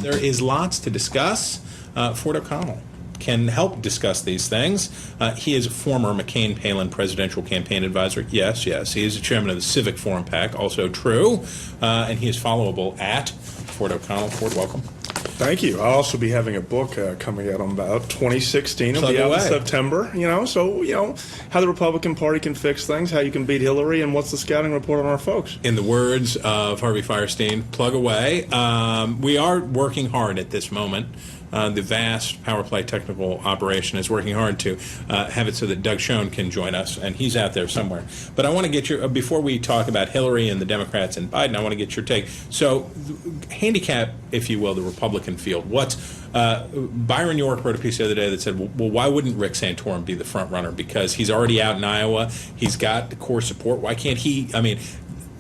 There is lots to discuss. Ford O'Connell can help discuss these things. He is a former McCain-Palin presidential campaign advisor. Yes, yes. He is the chairman of the Civic Forum PAC, also true. And he is followable at Ford O'Connell. Ford, welcome. Thank you. I'll also be having a book coming out on about 2016. It'll be out in September. How the Republican Party can fix things, how you can beat Hillary, and what's the scouting report on our folks. In the words of Harvey Fierstein, plug away. We are working hard at this moment. The vast power play technical operation is working hard to have it so that Doug Schoen can join us, and he's out there somewhere. But I want to get your, before we talk about Hillary and the Democrats and Biden, I want to get your take. So, handicap, if you will, the Republican field. What's Byron York wrote a piece the other day that said, well, why wouldn't Rick Santorum be the front runner? Because he's already out in Iowa. He's got the core support. Why can't he? I mean,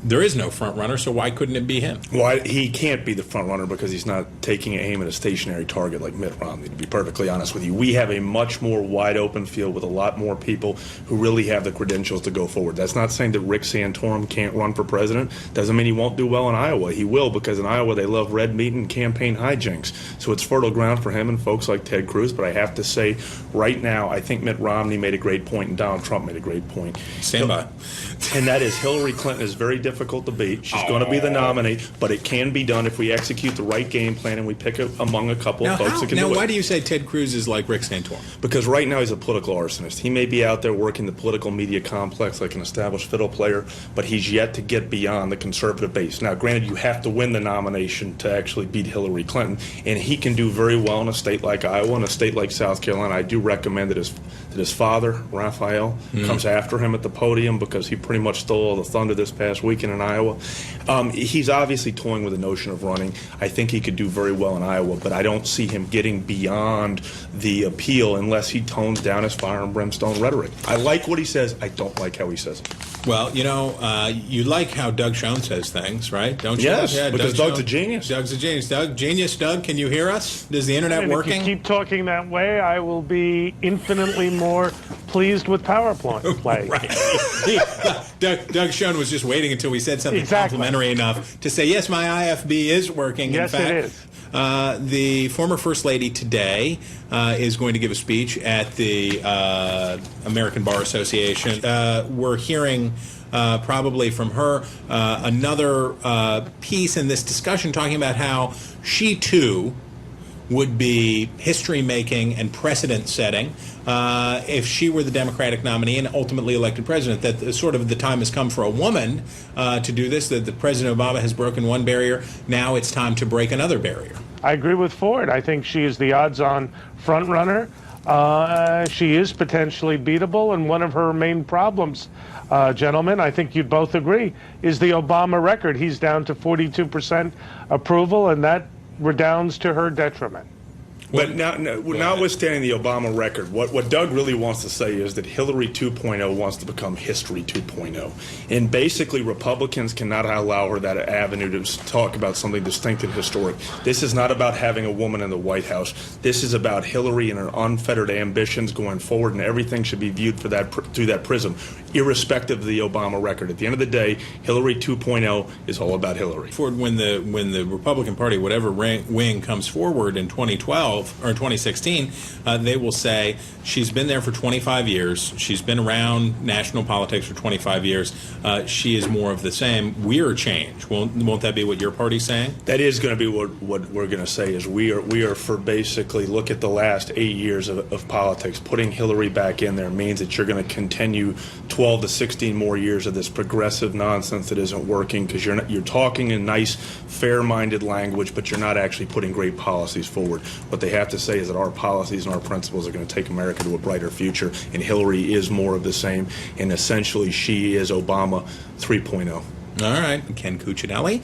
there is no front runner, so why couldn't it be him? Well, he can't be the front runner because he's not taking aim at a stationary target like Mitt Romney, to be perfectly honest with you. We have a much more wide open field with a lot more people who really have the credentials to go forward. That's not saying that Rick Santorum can't run for president. Doesn't mean he won't do well in Iowa. He will, because in Iowa they love red meat and campaign hijinks. So it's fertile ground for him and folks like Ted Cruz. But I have to say, right now, I think Mitt Romney made a great point and Donald Trump made a great point. Stand by. And that is Hillary Clinton is very difficult to beat. She's going to be the nominee, but it can be done if we execute the right game plan and we pick among a couple of folks that can do it. Now, why do you say Ted Cruz is like Rick Santorum? Because right now he's a political arsonist. He may be out there working the political media complex like an established fiddle player, but he's yet to get beyond the conservative base. Now, granted, you have to win the nomination to actually beat Hillary Clinton, and he can do very well in a state like Iowa and a state like South Carolina. I do recommend that his father, Raphael, comes after him at the podium, because he pretty much stole all the thunder this past weekend in Iowa. He's obviously toying with the notion of running. I think he could do very well in Iowa, but I don't see him getting beyond the appeal unless he tones down his fire and brimstone rhetoric. I like what he says. I don't like how he says it. Well, you like how Doug Schoen says things, right? Don't you? Yes, yeah, because Doug's a genius. Doug's a genius. Doug, can you hear us? Is the internet working? If you keep talking that way, I will be infinitely more pleased with PowerPoint play. Right. Doug Schoen was just waiting until we said something complimentary enough to say, yes, my IFB is working. Yes, in fact, it is. The former First Lady today is going to give a speech at the American Bar Association. We're hearing probably from her another piece in this discussion talking about how she, too, would be history-making and precedent-setting if she were the Democratic nominee and ultimately elected president. That sort of the time has come for a woman to do this, that President Obama has broken one barrier. Now it's time to break another barrier. I agree with Ford. I think she is the odds-on front-runner. She is potentially beatable, and one of her main problems, gentlemen, I think you'd both agree, is the Obama record. He's down to 42% approval, and that redounds to her detriment. But notwithstanding the Obama record, what Doug really wants to say is that Hillary 2.0 wants to become history 2.0. And basically, Republicans cannot allow her that avenue to talk about something distinct and historic. This is not about having a woman in the White House. This is about Hillary and her unfettered ambitions going forward, and everything should be viewed through that prism, irrespective of the Obama record. At the end of the day, Hillary 2.0 is all about Hillary. Ford, when the Republican Party, whatever wing comes forward in 2012, or 2016, they will say she's been there for 25 years. She's been around national politics for 25 years. She is more of the same. We're change. Won't that be what your party's saying? That is going to be what we're going to say. Is we are for basically look at the last 8 years of politics. Putting Hillary back in there means that you're going to continue 12 to 16 more years of this progressive nonsense that isn't working, because you're talking in nice, fair-minded language, but you're not actually putting great policies forward. What they have to say is that our policies and our principles are going to take America to a brighter future, and Hillary is more of the same, and essentially she is Obama 3.0. All right. Ken Cuccinelli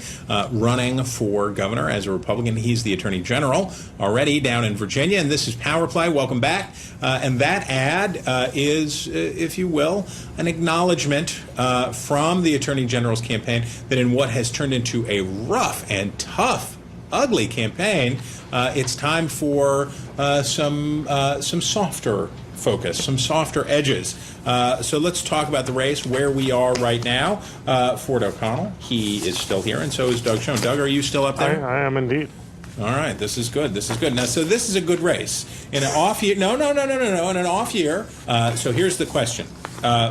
running for governor as a Republican. He's the Attorney General already down in Virginia, and this is Power Play. Welcome back. And that ad is, if you will, an acknowledgement from the Attorney General's campaign that in what has turned into a rough and tough, ugly campaign, it's time for some softer focus, some softer edges. So let's talk about the race, where we are right now. Ford O'Connell, he is still here, and so is Doug Schoen. Doug, are you still up there? I am indeed. All right, this is good. This is good. Now, so this is a good race. In an off year, no. In an off year, so here's the question.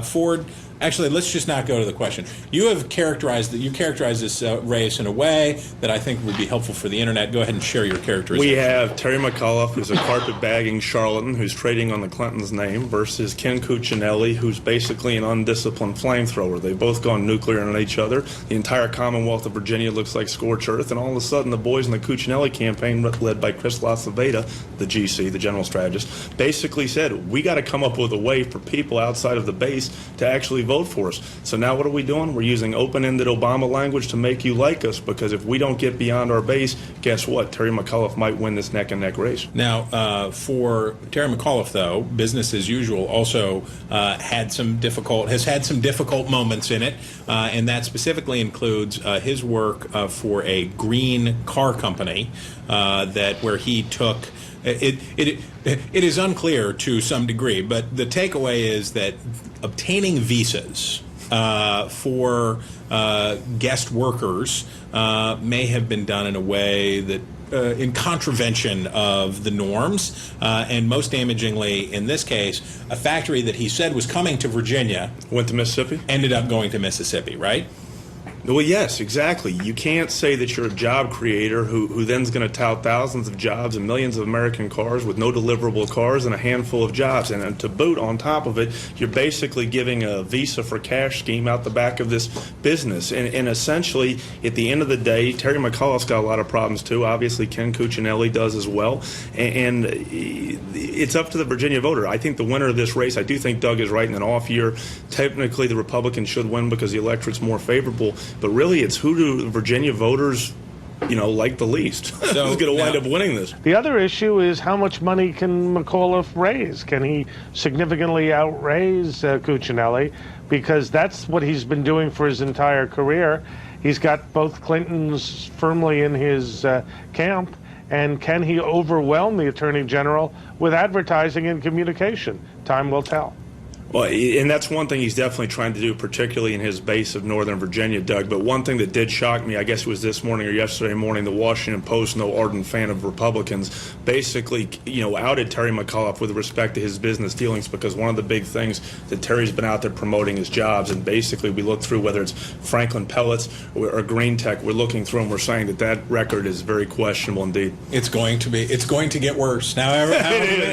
Ford, actually, let's just not go to the question. You have characterized this race in a way that I think would be helpful for the internet. Go ahead and share your characterization. We have Terry McAuliffe, who's a carpetbagging charlatan who's trading on the Clintons' name, versus Ken Cuccinelli, who's basically an undisciplined flamethrower. They've both gone nuclear on each other. The entire Commonwealth of Virginia looks like scorched earth, and all of a sudden the boys in the Cuccinelli campaign, led by Chris Stirewalt, the GC, the general strategist, basically said, we got to come up with a way for people outside of the base to actually vote for us. So now what are we doing? We're using open-ended Obama language to make you like us, because if we don't get beyond our base, guess what? Terry McAuliffe might win this neck-and-neck race. Now, for Terry McAuliffe, though, business as usual also has had some difficult moments in it, and that specifically includes his work for a green car company where he took. It is unclear to some degree, but the takeaway is that obtaining visas for guest workers may have been done in a way that in contravention of the norms, and most damagingly in this case, a factory that he said was coming to Virginia went to Mississippi, ended up going to Mississippi, right? Well, yes, exactly. You can't say that you're a job creator who then's going to tout thousands of jobs and millions of American cars with no deliverable cars and a handful of jobs. And to boot, on top of it, you're basically giving a Visa for cash scheme out the back of this business. And essentially, at the end of the day, Terry McAuliffe's got a lot of problems too. Obviously, Ken Cuccinelli does as well. And it's up to the Virginia voter. I think the winner of this race, I do think Doug is right. In an off year, technically the Republicans should win because the electorate's more favorable. But really, it's who do Virginia voters, like the least. So, who's going to wind up winning this? The other issue is how much money can McAuliffe raise? Can he significantly outraise Cuccinelli? Because that's what he's been doing for his entire career. He's got both Clintons firmly in his camp. And can he overwhelm the Attorney General with advertising and communication? Time will tell. Well, and that's one thing he's definitely trying to do, particularly in his base of Northern Virginia, Doug. But one thing that did shock me, I guess it was this morning or yesterday morning, the Washington Post, no ardent fan of Republicans, basically, outed Terry McAuliffe with respect to his business dealings, because one of the big things that Terry's been out there promoting is jobs. And basically, we look through whether it's Franklin Pellets or Green Tech, we're looking through and we're saying that record is very questionable indeed. It's going to get worse. Now,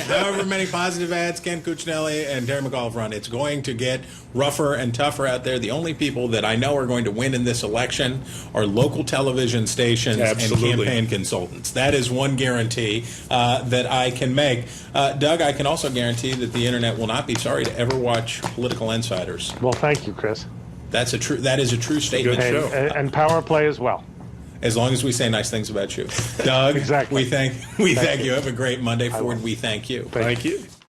however many positive ads Ken Cuccinelli and Terry McAuliffe run, it's going to get rougher and tougher out there. The only people that I know are going to win in this election are local television stations and campaign consultants. That is one guarantee that I can make. Doug, I can also guarantee that the internet will not be sorry to ever watch Political Insiders. Well, thank you, Chris. That is a true statement. And Power Play as well. As long as we say nice things about you. Doug, exactly. we thank you. Have a great Monday, Ford. We thank you. Thank you.